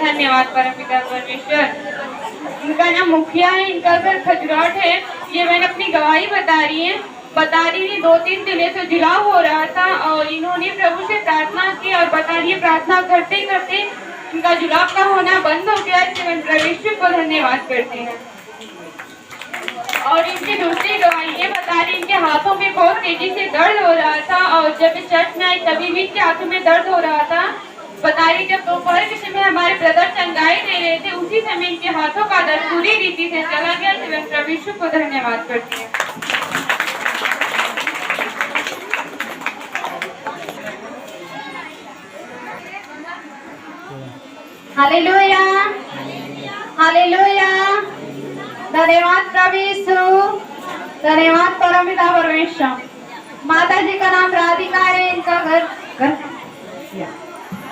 धन्यवाद परमपिता परमेश्वर। इनका नाम मुखिया है, इनका घर खजुराट है। ये मैंने अपनी गवाही बता रही है। 2-3 दिनों से जुलाव हो रहा था और इन्होंने प्रभु से प्रार्थना की और बता रही है प्रार्थना करते करते इनका जुलाव का होना बंद हो गया। इसलिए मैं परमेश्वर को धन्यवाद करती हूँ। और इनकी दूसरी गवाही ये बता रही इनके हाथों में बहुत तेजी से दर्द हो रहा था और जब इस चर्च में आई तभी भी इनके हाथों में दर्द हो रहा था। बता रही जब दोपहर के समय हमारे ब्रदर चंगाई दे रहे थे उसी समय इनके हाथों का दर्द पूरी रीति से चला गया। तो मैं परमेश्वर को धन्यवाद करती हूँ। Hallelujah, hallelujah. धन्यवाद प्रभु यीशु, धन्यवाद परमपिता परमेश्वर। माता जी का नाम राधिका है, इनका घर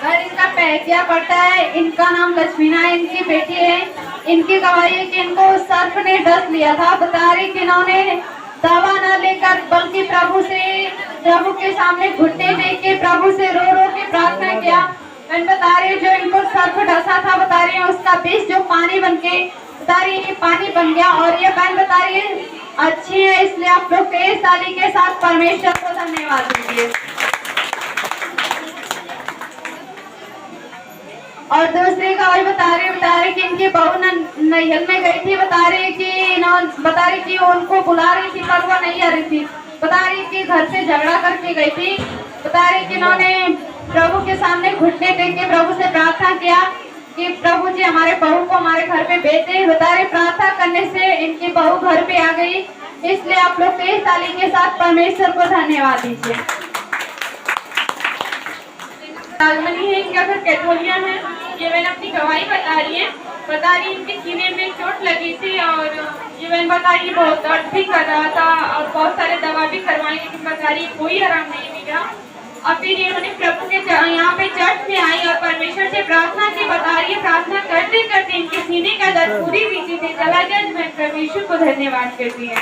इनका पैकिया पड़ता है। इनका नाम लक्ष्मीना है, इनकी बेटी है। इनकी गवाही है कि इनको सर्प ने डस लिया था। बता रही कि इन्होंने दवा न लेकर बल्कि प्रभु के सामने घुटने टेक के प्रभु से रो रो के प्रार्थना किया। मैं बता रही जो इनको सर्प डसा था, बता रही है उसका विष जो पानी बन के बता रही है पानी बन गया। और ये बहन बता रही है अच्छी है, इसलिए आप लोग तेज ताली के साथ परमेश्वर को धन्यवाद दीजिए। और दूसरी गवाही बता रही कि इनकी बहू नैहर में गई थी। बता रही कि उनको बुला रही थी पर वो नहीं आ रही थी। बता रही कि घर से झगड़ा करके गई थी। बता रही कि इन्होंने प्रभु के सामने घुटने टेक के प्रभु से प्रार्थना किया कि प्रभु जी हमारे बहू को हमारे घर पे भेज दे। बता रही प्रार्थना करने से इनकी बहू घर पे आ गई। इसलिए आप लोग तेज ताली के साथ परमेश्वर को धन्यवाद दीजिए। लालमनी है, इनका घर कैथोलिया है। ये मैंने अपनी गवाही बता रही इनके सीने में चोट लगी थी और ये मैंने बता रही बहुत दर्द भी कर रहा था और बहुत सारे दवा भी करवाई लेकिन बता रही कोई आराम नहीं मिला। और फिर इन्होंने प्रभु के यहाँ पे चर्च में आई और परमेश्वर से प्रार्थना की। बता रही है प्रार्थना करते करते इनके सीने का दर्द पूरी रीति से चला गया। मैं परमेश्वर को धन्यवाद करती है।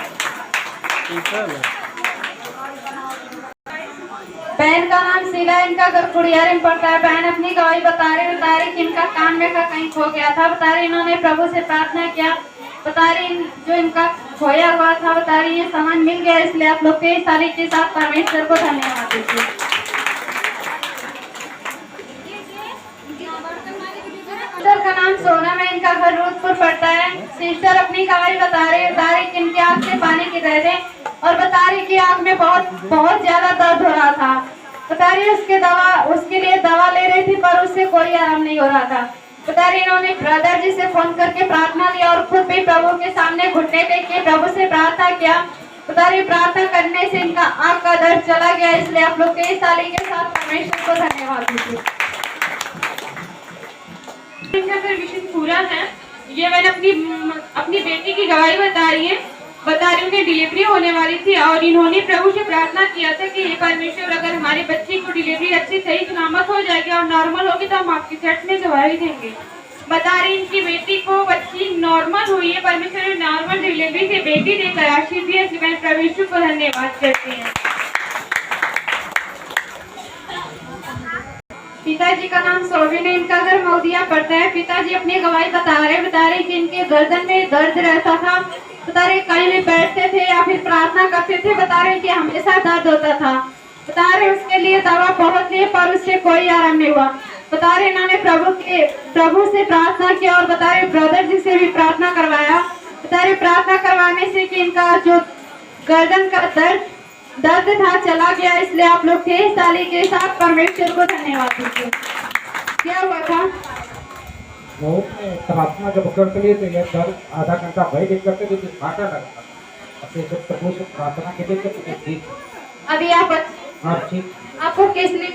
बहन का नाम शीला, इनका घर खुड़ियारे में पड़ता है। बहन अपनी गवाही बता रही कि इनका कान में का कहीं खो गया था। बता रही इन्होंने प्रभु से प्रार्थना किया। बता रही जो इनका खोया हुआ था बता रही ये सामान मिल गया। इसलिए आप लोग तेज ताली के साथ परमेश्वर को धन्यवाद दीजिए। सिस्टर का नाम सोनम है, इनका घर रूदपुर पड़ता है। सिस्टर अपनी गवाही बता रही कि इनकी आंख से पानी गिर रहे थे और बता रही कि आंख में बहुत ज्यादा दर्द हो रहा था। बता रही उसके लिए दवा ले रही थी पर उससे कोई आराम नहीं हो रहा था। बता रही इन्होंने ब्रदर जी से फोन करके प्रार्थना लिया और खुद भी प्रभु के सामने घुटने टेक के प्रभु से प्रार्थना किया। बता रही प्रार्थना करने से इनका आंख का दर्द चला गया। इसलिए आप लोग तेज ताली के साथ परमेश्वर को धन्यवाद दीजिए। पूरा है, ये मैंने अपनी बेटी की गवाही बता रही हूँ उन्हें डिलीवरी होने वाली थी और इन्होंने प्रभु से प्रार्थना किया था कि हे परमेश्वर अगर हमारे बच्चे को डिलीवरी अच्छी सही सलामत हो जाएगी और नॉर्मल होगी तो हम आपकी चर्च में गवाही देंगे। बता रही इनकी बेटी को बच्ची नॉर्मल हुई है। परमेश्वर ने नॉर्मल डिलीवरी से बेटी देकर आशीष दिया। इसलिए मैं परमेश्वर को धन्यवाद करती हूँ। पिताजी का नाम सोबिन है, इनका घर मौदिया पड़ता है। पिताजी अपनी गवाही बता रहे कि इनके गर्दन में दर्द रहता था। बता रहे कहीं भी बैठते थे या फिर प्रार्थना करते थे। बता रहे कि हमेशा दर्द होता था। बता रहे उसके लिए दवा बहुत ली पर उससे कोई आराम नहीं हुआ। बता रहे इन्होंने प्रभु से प्रार्थना किया और बता रहे ब्रदर जी से भी प्रार्थना करवाया। बता रहे प्रार्थना करवाने से कि इनका जो गर्दन का दर्द था चला गया। इसलिए आप लोग तेज ताली के साथ परमेश्वर को धन्यवाद दीजिए। क्या हुआ था? प्रार्थना जब करते लिए तो यह दर्द आधा घंटा भय देख करते थे घाटा लगता था। प्रभु से प्रार्थना के लिए ठीक अभी आप ठीक आपको किसने?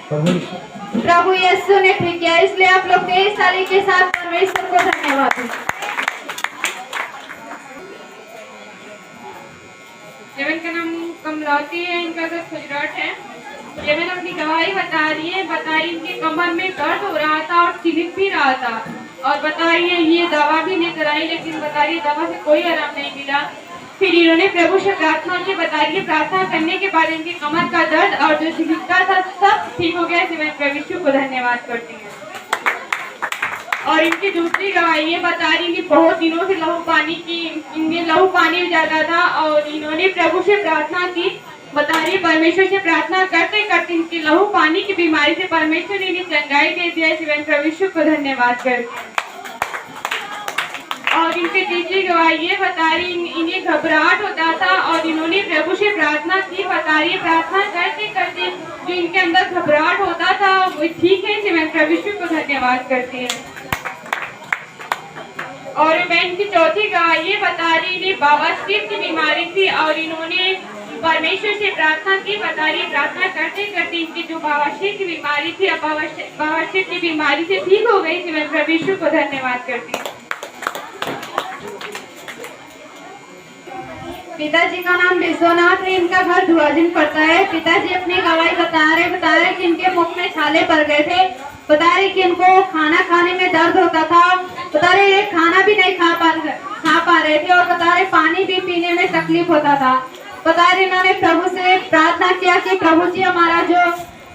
प्रभु यीशु ने ठीक किया। इसलिए आप लोग तेज ताली के साथ परमेश्वर को धन्यवाद दीजिए। जेवन का नाम कमलावती है, इनका घर गुजरात है। जेवन अपनी गवाही बता रही इनके कमर में दर्द हो रहा था और छिलक भी रहा था और बता रही है ये दवा भी लेकर आई लेकिन बता रही दवा से कोई आराम नहीं मिला। फिर इन्होंने प्रभु से प्रार्थना की। बता रही प्रार्थना करने के बाद इनके कमर का दर्द और जो छिलका था सब ठीक हो गया। मैं परमेश्वर को धन्यवाद करती हूँ। और इनकी दूसरी गवाही ये बता रही कि बहुत दिनों से लहू पानी की इनमें लहू पानी जाता था और इन्होंने प्रभु से प्रार्थना की। बता रही परमेश्वर से प्रार्थना करते करते इनकी लहू पानी की बीमारी से परमेश्वर ने इन्हें चंगाई दे दिया। इस परमेश्वर को धन्यवाद करते। और इनके तीसरी गवाही ये बता रही इन्हें घबराहट होता था और इन्होंने प्रभु से प्रार्थना की। बता रही प्रार्थना करते करते जो इनके अंदर घबराहट होता था वो ठीक है। मैं परमेश्वर को धन्यवाद करती हूँ। और मैं इनकी चौथी गवाही ये बता रही इन्हें बवासीर की बीमारी थी और इन्होंने परमेश्वर से प्रार्थना की। बता रही प्रार्थना करते करते इनकी जो बवासीर की बीमारी थी अब बवासीर की बीमारी से ठीक हो गई। मैं परमेश्वर को धन्यवाद करती हूँ। पिताजी का नाम विश्वनाथ है, इनका घर धुआजिन पड़ता है। पिताजी अपनी गवाही बता रहे कि इनके मुख में छाले पड़ गए थे। बता रहे कि इनको खाना खाने में दर्द होता था। बता रहे ये खाना भी नहीं खा पा रहे थे और बता रहे पानी भी पीने में तकलीफ होता था। बता रहे इन्होंने प्रभु से प्रार्थना किया कि प्रभु जी हमारा जो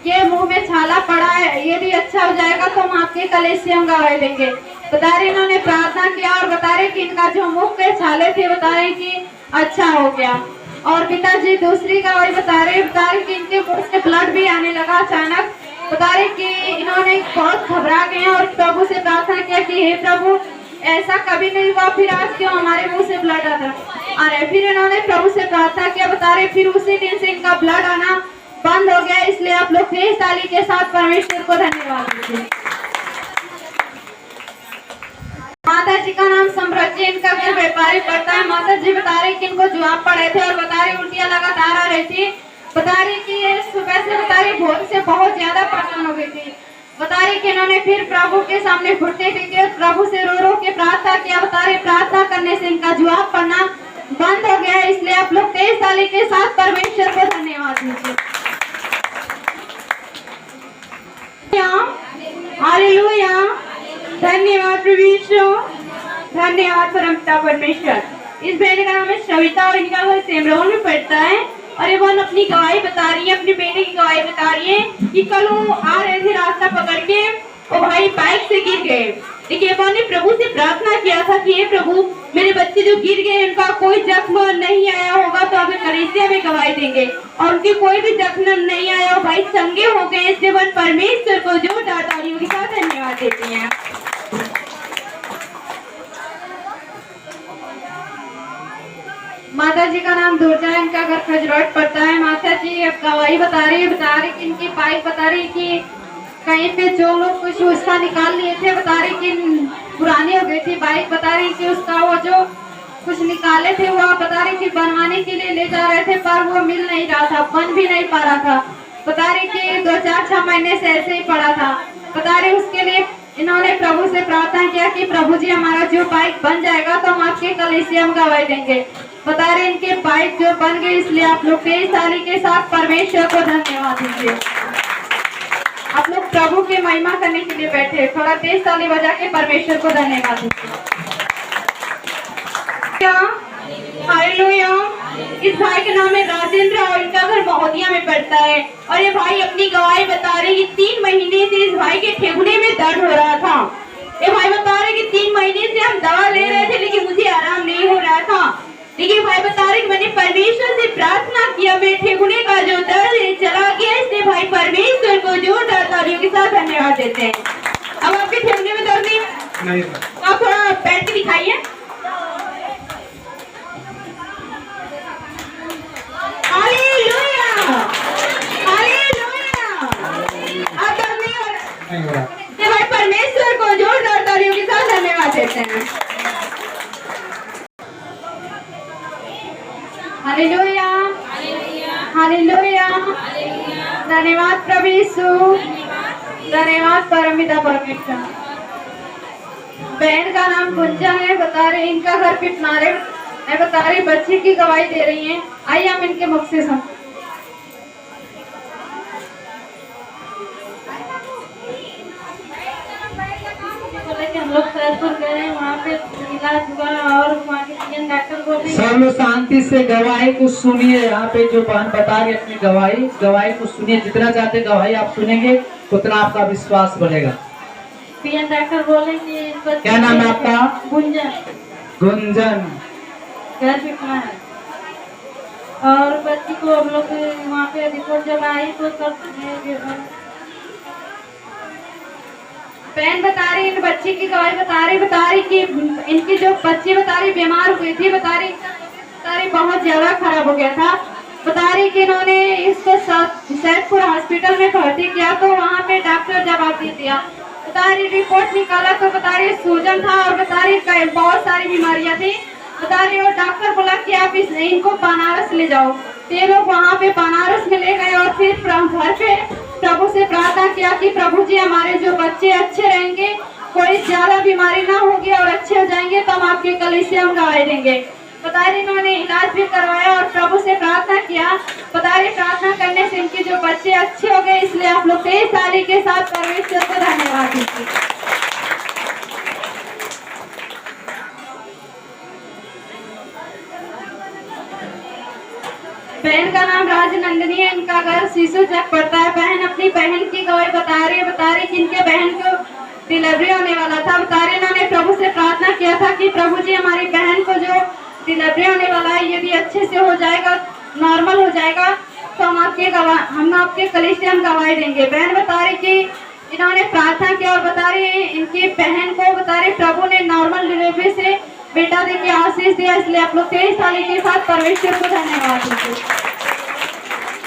ये मुंह में छाला पड़ा है यदि अच्छा हो जाएगा तो हम आपके कलेश से हम गवाही देंगे। बता रहे इन्होंने प्रार्थना किया और बता रहे कि इनका जो मुंह के छाले थे बता रहे कि अच्छा हो गया। और पिताजी दूसरी गवाही बता रहे कि इनके मुंह से ब्लड भी आने लगा अचानक। बता रहे कि इन्होंने बहुत घबरा गए और प्रभु से प्रार्थना किया कि हे प्रभु ऐसा कभी नहीं हुआ, फिर आज क्यों हमारे मुंह से ब्लड आ रहा है। फिर इन्होंने प्रभु से प्रार्थना किया। बता रहे फिर उसी दिन से इनका ब्लड आना बंद हो गया। इसलिए आप लोग तेज ताली के साथ परमेश्वर को धन्यवाद दीजिए। माता जी का नाम समृद्धि, इनका घर व्यापारी पड़ता है। माता जी बता रहे कि इनको जुआब पड़े थे और बता रही उल्टियां लगातार आ रही थी। बता रही कि ये सुबह से बता रही भोर से बहुत ज्यादा परेशान हो गई थी। बता रही कि इन्होंने फिर प्रभु के सामने घुटने टेके प्रभु से रो रो के प्रार्थना किया। बता रही प्रार्थना करने से इनका जुआब पड़ना बंद हो गया। इसलिए आप लोग तेज ताली के साथ परमेश्वर को धन्यवाद दीजिए। हालेलुया, धन्यवाद प्रभु यीशु, धन्यवाद परमपिता परमेश्वर। इस बेटे का नाम है श्रविता और इनका घर सेमरोन में पड़ता है। और ये वो अपनी गवाही बता रही है, अपने बेटे की गवाही बता रही है कि कल वो आ रहे थे रास्ता पकड़ के और भाई बाइक से गिर गए। देखिए वो ने प्रभु से प्रार्थना किया था कि हे प्रभु मेरे बच्चे जो गिर गए उनका कोई जख्म नहीं आया होगा तो आप कलीसिया में गवाही देंगे और उनके कोई भी जख्म नहीं आया और भाई चंगे हो गए। इसलिए वो परमेश्वर को जोरदार तालियों के साथ धन्यवाद देती हैं। माता जी का नाम दुर्गा, इनका घर खजरोट पड़ता है। माता जी अब गवाही बता रही कि इनकी बाइक बता रही कि कहीं पे जो लोग कुछ उसका निकाल लिए थे। बता रही कि पुरानी हो गई थी बाइक। बता रही कि उसका वो जो कुछ निकाले थे वो बता रही कि बनवाने के लिए ले जा रहे थे पर वो मिल नहीं रहा था, बन भी नहीं पा रहा था। बता रही कि 2-4-6 महीने से ऐसे ही पड़ा था। बता रही उसके लिए इन्होंने प्रभु से प्रार्थना किया कि प्रभु जी हमारा जो बाइक बन जाएगा तो हम आपके कलीसिया में गवाही देंगे। बता रहे इनके बाइक जो बन गए। इसलिए आप लोग तेज ताली के साथ परमेश्वर को धन्यवाद दीजिए। आप लोग प्रभु की महिमा करने के लिए बैठे, थोड़ा तेज ताली बजा के परमेश्वर को धन्यवाद दीजिए। हालेलुया। इस भाई का नाम है राजेंद्र और इनका घर महोदिया में पड़ता है। और ये भाई अपनी गवाही बता रहे कि 3 महीने से इस भाई के ठेहुने में दर्द हो रहा था। ये भाई बता रहे कि 3 महीने से हम दवा ले रहे थे लेकिन मुझे आराम नहीं हो रहा था। लेकिन भाई बता रहे कि मैंने परमेश्वर से प्रार्थना किया, मेरे ठेहुने का जो दर्द है चला गया। इसलिए भाई परमेश्वर को जोरदार तालियों के साथ धन्यवाद देते हैं। अब आपके ठेहुने में दर्द नहीं, आप थोड़ा बैठ के दिखाइए। Hallelujah, hallelujah. अब दर्द नहीं हो रहा। भाई परमेश्वर को जोरदार तालियों के साथ धन्यवाद देते हैं। हालेलुया, हालेलुया, धन्यवाद प्रभु यीशु, धन्यवाद परमपिता परमेश्वर। बहन का नाम गुंजा है। बता रहे इनका घर पिटनारे है। बता रही बच्ची की गवाही दे रही हैं। आइए हम इनके मुख से सुन। हम लोग सैदपुर गए, वहाँ पे इलाज हुआ और वहाँ के डॉक्टर बोल रहे सब लोग शांति से गवाही को सुनिए। यहाँ पे जो बहन बता रही अपनी गवाही को सुनिए। जितना चाहते गवाही आप सुनेंगे उतना आपका विश्वास बढ़ेगा। पीएन डॉक्टर बोले कि इस बच्चे क्या नाम है आपका? गुंजन गुंजन। घर बिकना है और बच्ची को हम लोग वहाँ पे रिपोर्ट जब आई तो सब बहन बता रही इन बच्ची की गवाही बता रही कि इनकी जो बच्ची बता रही बीमार हुई थी बता रही बहुत ज्यादा खराब हो गया था। बता रही कि इन्होंने इसको सैदपुर हॉस्पिटल में भर्ती किया तो वहाँ पे डॉक्टर जवाब दे दिया। बता रही रिपोर्ट निकाला तो बता रही सूजन था और बता रही बहुत सारी बीमारियां थी। बता रही और डॉक्टर बोला कि आप इनको बनारस ले जाओ। तो ये लोग वहाँ पे बनारस में ले गए और फिर घर पे प्रभु से प्रार्थना किया कि प्रभु जी हमारे जो बच्चे अच्छे रहेंगे, कोई ज्यादा बीमारी ना होगी और अच्छे हो जाएंगे तो हम आपके कलीसिया में गवाही देंगे। बता रही इन्होंने इलाज भी करवाया और प्रभु से प्रार्थना किया। बता रही प्रार्थना करने से इनके जो बच्चे अच्छे हो गए, इसलिए आप लोग 23 ताली के साथ परमेश्वर को धन्यवाद दीजिए। बहन का नाम राजनंदिनी है, इनका घर शिशु चक पड़ता है। बहन अपनी बहन की गवाही बता रही कि इनके बहन को डिलीवरी होने वाला था। बता रही इन्होंने प्रभु से प्रार्थना किया था कि प्रभु जी हमारी बहन को जो डिलीवरी होने वाला है यदि अच्छे से हो जाएगा, नॉर्मल हो जाएगा तो हम आपके कलीसिया में गवाही देंगे। बहन बता रही कि इन्होंने प्रार्थना किया और बता रही इनकी बहन को बता रही प्रभु ने नॉर्मल डिलीवरी से बेटा दे के आशीष दिया, इसलिए आप लोग 23 ताली के साथ परमेश्वर को धन्यवाद दीजिए।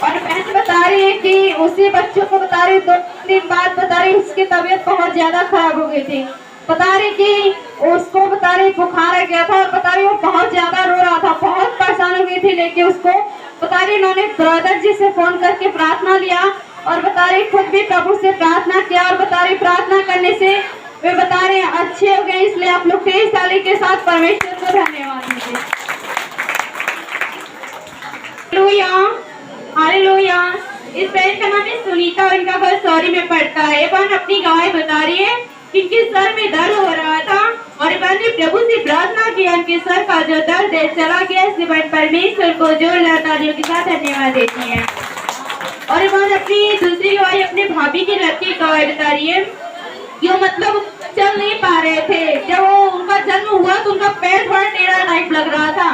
और बहन बता रही है कि उसी बच्चों को बता रही 2 दिन बाद बता रही उसकी तबीयत बहुत ज्यादा खराब हो गई थी। बता रही कि उसको बता रही बुखार आ गया था और बता रही वो बहुत ज्यादा रो रहा था, बहुत परेशान हो गई थी। लेके उसको बता रही इन्होंने ब्रदर जी से फोन करके प्रार्थना लिया और बता रही खुद भी प्रभु से प्रार्थना किया और बता रही प्रार्थना करने से वे बता रहे अच्छे हो गए, इसलिए आप लोग 23 ताली के साथ परमेश्वर को धन्यवाद दीजिए। हालेलुया। इस बहन का नाम है सुनीता और इनका घर सौरी में पड़ता है। ये बहन अपनी गवाही बता रही है कि इनके सर में दर्द हो रहा था और बहन ने प्रभु से प्रार्थना किया, इनके सर का जो दर्द है चला गया। इसलिए बहन परमेश्वर को जोरदार तालियों के साथ धन्यवाद देती है। और बहन अपनी दूसरी गवाही अपने भाभी की लड़की गवाही बता रही है कि वो मतलब चल नहीं पा रहे थे। जब वो उनका जन्म हुआ तो उनका पैर थोड़ा टेढ़ा टाइप लग रहा था,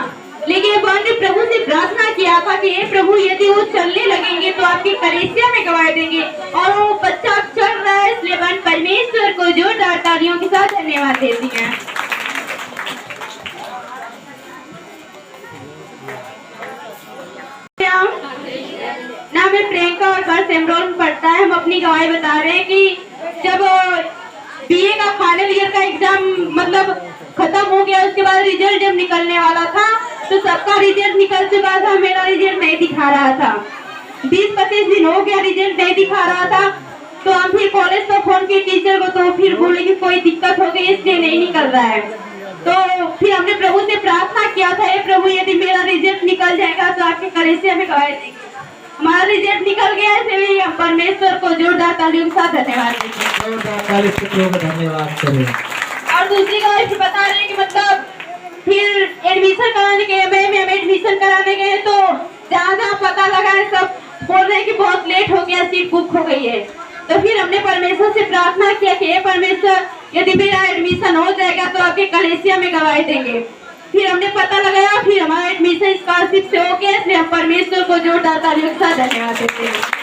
लेकिन बहन ने प्रभु से प्रार्थना किया था कि हे प्रभु यदि वो चलने लगेंगे तो आपकी कलीसिया में गवाही देंगे और वो बच्चा अब चल रहा है। इसलिए बहन परमेश्वर को जोरदार तालियों के साथ धन्यवाद देती है। नाम है प्रियंका और घर सेमरोल में पढ़ता है। हम अपनी गवाही बता रहे हैं कि जब बीए का फाइनल ईयर का एग्जाम मतलब खत्म हो गया, उसके बाद रिजल्ट जब निकलने वाला था तो सबका रिजल्ट निकल चुका था, मेरा रिजल्ट नहीं दिखा रहा था। 20-25 दिन हो गया रिजल्ट नहीं दिखा रहा था। तो हम फिर कॉलेज पर फोन किए टीचर को, तो फिर बोले कि कोई दिक्कत हो गई इसलिए नहीं निकल रहा है। तो फिर हमने प्रभु से प्रार्थना किया था, हे प्रभु यदि मेरा रिजल्ट निकल जाएगा तो आपके कलीसिया में गवाही देंगे। हमारा रिजल्ट निकल गया है, इसलिए हम परमेश्वर को जोरदार तालियों के साथ धन्यवाद देंगे। धन्यवाद करें। और दूसरी गवाही बता रहे हैं कि मतलब फिर एडमिशन कराने गए, हम एडमिशन कराने गए तो जहाँ पता लगा है सब बोल रहे हैं कि बहुत लेट हो गया, सीट बुक हो गई है। तो फिर हमने परमेश्वर से प्रार्थना किया कि हे परमेश्वर यदि मेरा एडमिशन हो जाएगा तो आपके कलीसिया में गवाही देंगे। फिर हमने पता लगाया, फिर हमारा एडमिशन स्कॉलरशिप से हो गया, इसलिए हम परमेश्वर को जोरदार तालियों के साथ धन्यवाद देते हैं।